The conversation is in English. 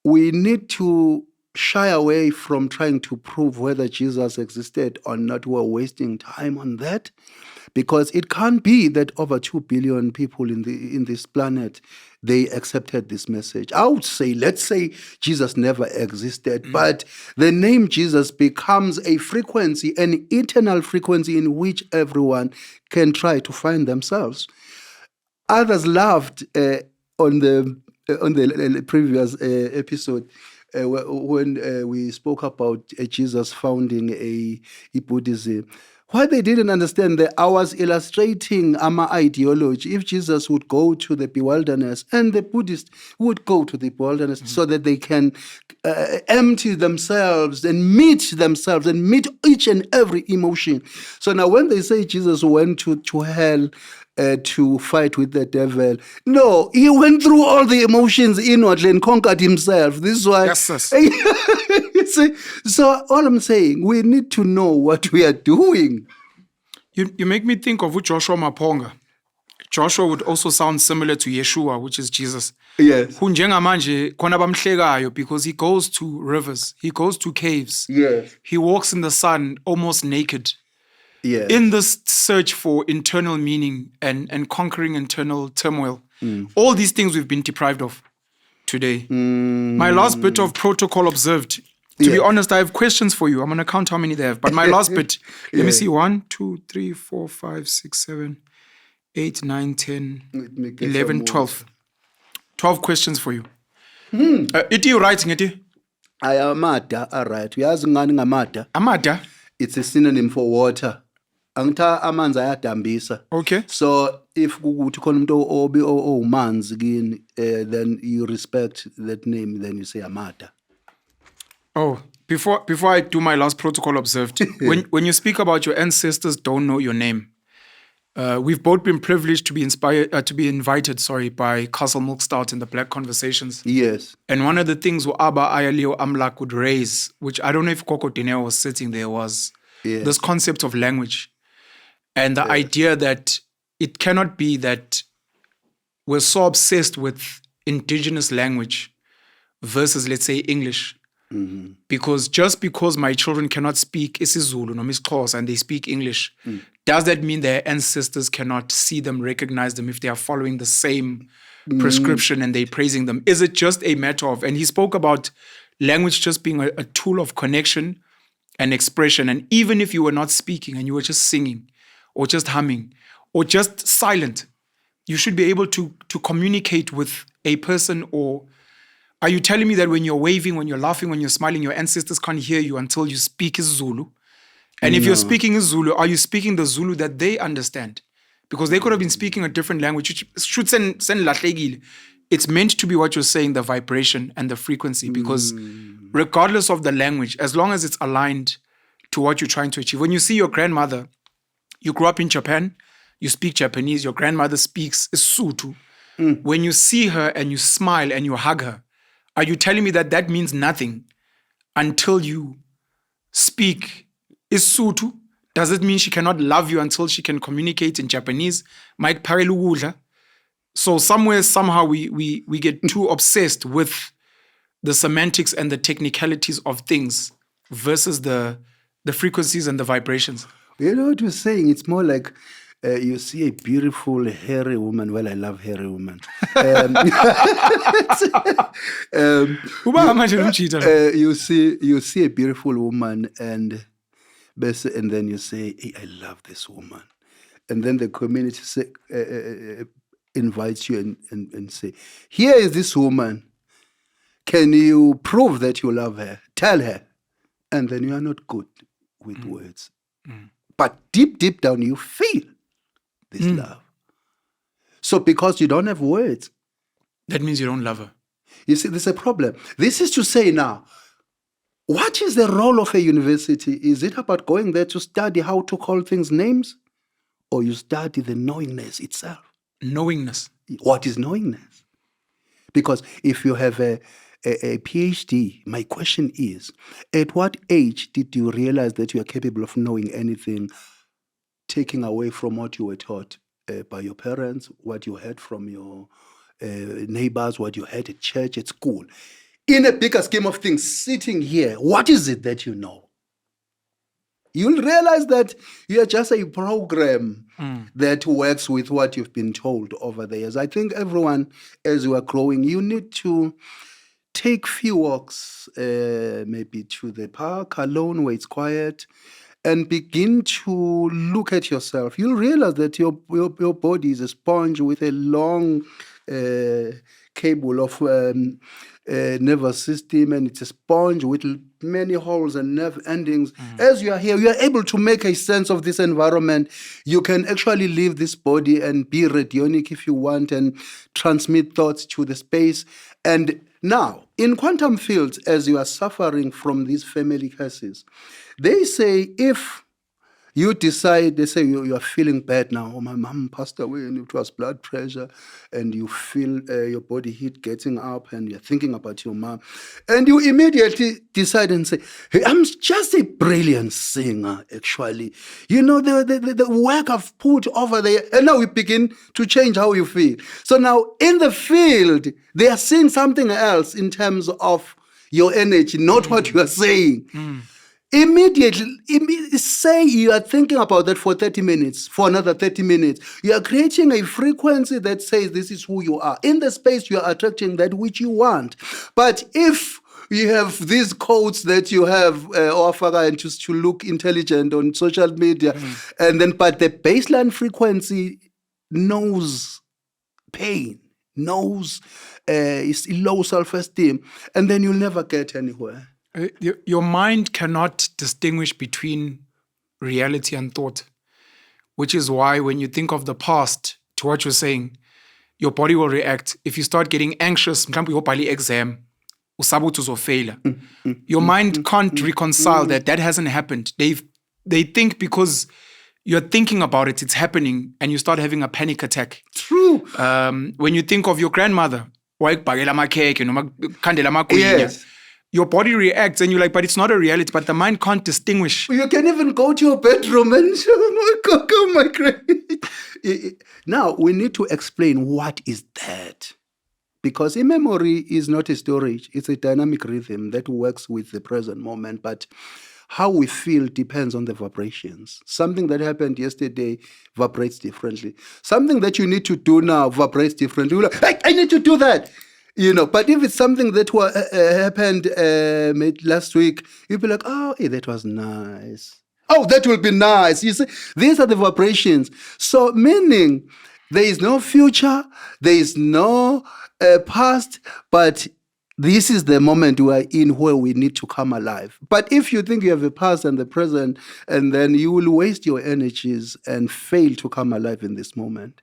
we need to shy away from trying to prove whether Jesus existed or not. We're wasting time on that, because it can't be that over 2 billion people in this planet, they accepted this message. I would say, let's say Jesus never existed, but the name Jesus becomes a frequency, an eternal frequency in which everyone can try to find themselves. Others laughed on the previous episode when we spoke about Jesus founding a Buddhism. Why they didn't understand that I was illustrating my ideology. If Jesus would go to the wilderness and the Buddhists would go to the wilderness so that they can empty themselves and meet each and every emotion. So now when they say Jesus went to hell to fight with the devil, no, he went through all the emotions inwardly and conquered himself. This is why. Yes. See, so all I'm saying, we need to know what we are doing. You make me think of Joshua Maponga. Joshua would also sound similar to Yeshua, which is Jesus. Yes. Njengamanje khona bamhlekayo because he goes to rivers, he goes to caves. Yes. He walks in the sun almost naked. Yes. In this search for internal meaning and conquering internal turmoil. All these things we've been deprived of today. My last bit of protocol observed. To be honest, I have questions for you. I'm going to count how many they have. But my last bit, let me see. 1, 2, 3, 4, 5, 6, 7, 8, 9, 10, 11, 12. 12 questions for you. Iti you writing, Iti? I am amada, all right. Uyazi ngani ngamada? Amada? It's a synonym for water. Angitha amanzi ayadambisa. Okay. So if kukuthi khona umuntu owumanzi kini, then you respect that name, then you say amada. Oh, before I do my last protocol observed, when you speak about your ancestors don't know your name, we've both been privileged to be invited by Castle Milk Stout in the Black Conversations. Yes. And one of the things Abba Ayaleo Amlak would raise, which I don't know if Coco Dineo was sitting there, was this concept of language. And the idea that it cannot be that we're so obsessed with indigenous language versus, let's say, English. Mm-hmm. Because just because my children cannot speak isiZulu or isiXhosa and they speak English, does that mean their ancestors cannot see them, recognize them if they are following the same prescription and they're praising them? Is it just a matter of, and he spoke about language just being a tool of connection and expression. And even if you were not speaking and you were just singing or just humming or just silent, you should be able to communicate with a person. Or are you telling me that when you're waving, when you're laughing, when you're smiling, your ancestors can't hear you until you speak Zulu? And if you're speaking Zulu, are you speaking the Zulu that they understand? Because they could have been speaking a different language, which should send lahlekile. It's meant to be what you're saying, the vibration and the frequency, because regardless of the language, as long as it's aligned to what you're trying to achieve. When you see your grandmother, you grew up in Japan, you speak Japanese, your grandmother speaks Sotho. When you see her and you smile and you hug her, are you telling me that that means nothing until you speak Sotho? Does it mean she cannot love you until she can communicate in Japanese? Mike Parelugula. So somewhere, somehow, we get too obsessed with the semantics and the technicalities of things versus the frequencies and the vibrations. You know what you're saying? It's more like you see a beautiful, hairy woman. Well, I love hairy women. You see a beautiful woman and then you say, hey, I love this woman. And then the community invites you and say, here is this woman. Can you prove that you love her? Tell her. And then you are not good with words. But deep down, you feel this love. So because you don't have words. That means you don't love her. You see, there's a problem. This is to say now, what is the role of a university? Is it about going there to study how to call things names? Or you study the knowingness itself? Knowingness. What is knowingness? Because if you have a PhD, my question is, at what age did you realize that you are capable of knowing anything, taking away from what you were taught by your parents, what you heard from your neighbors, what you heard at church, at school? in a bigger scheme of things, sitting here, what is it that you know? You'll realize that you're just a program that works with what you've been told over the years. I think everyone, as you are growing, you need to take few walks, maybe to the park alone where it's quiet, and begin to look at yourself. You'll realize that your body is a sponge with a long cable of nervous system, and it's a sponge with many holes and nerve endings. As you are here, you are able to make a sense of this environment. You can actually leave this body and be radionic if you want and transmit thoughts to the space. And now, in quantum fields, as you are suffering from these family curses, they say if you decide, they say you are feeling bad now. Oh, my mom passed away and it was blood pressure, and you feel your body heat getting up and you're thinking about your mom. And you immediately decide and say, hey, I'm just a brilliant singer, actually. You know, the work I've put over there. And now we begin to change how you feel. So now in the field, they are seeing something else in terms of your energy, not what you are saying. Immediately, say you are thinking about that for 30 minutes, for another 30 minutes. You are creating a frequency that says this is who you are. In the space, you are attracting that which you want. But if you have these codes that you have, and just to look intelligent on social media, and then, but the baseline frequency knows pain, knows low self-esteem, and then you'll never get anywhere. Your mind cannot distinguish between reality and thought, which is why when you think of the past, to what you're saying, your body will react. If you start getting anxious, exam, your mind can't reconcile that hasn't happened. They think because you're thinking about it, it's happening, and you start having a panic attack. True. When you think of your grandmother, yes. Your body reacts and you're like, but it's not a reality, but the mind can't distinguish. You can even go to your bedroom and oh my God. Now, we need to explain what is that. Because a memory is not a storage, it's a dynamic rhythm that works with the present moment. But how we feel depends on the vibrations. Something that happened yesterday vibrates differently. Something that you need to do now vibrates differently. You're like, hey, I need to do that. You know, but if it's something that happened last week, you'll be like, oh, hey, that was nice. Oh, that will be nice. You see, these are the vibrations. So meaning there is no future, there is no past, but this is the moment we are in where we need to come alive. But if you think you have a past and the present, and then you will waste your energies and fail to come alive in this moment.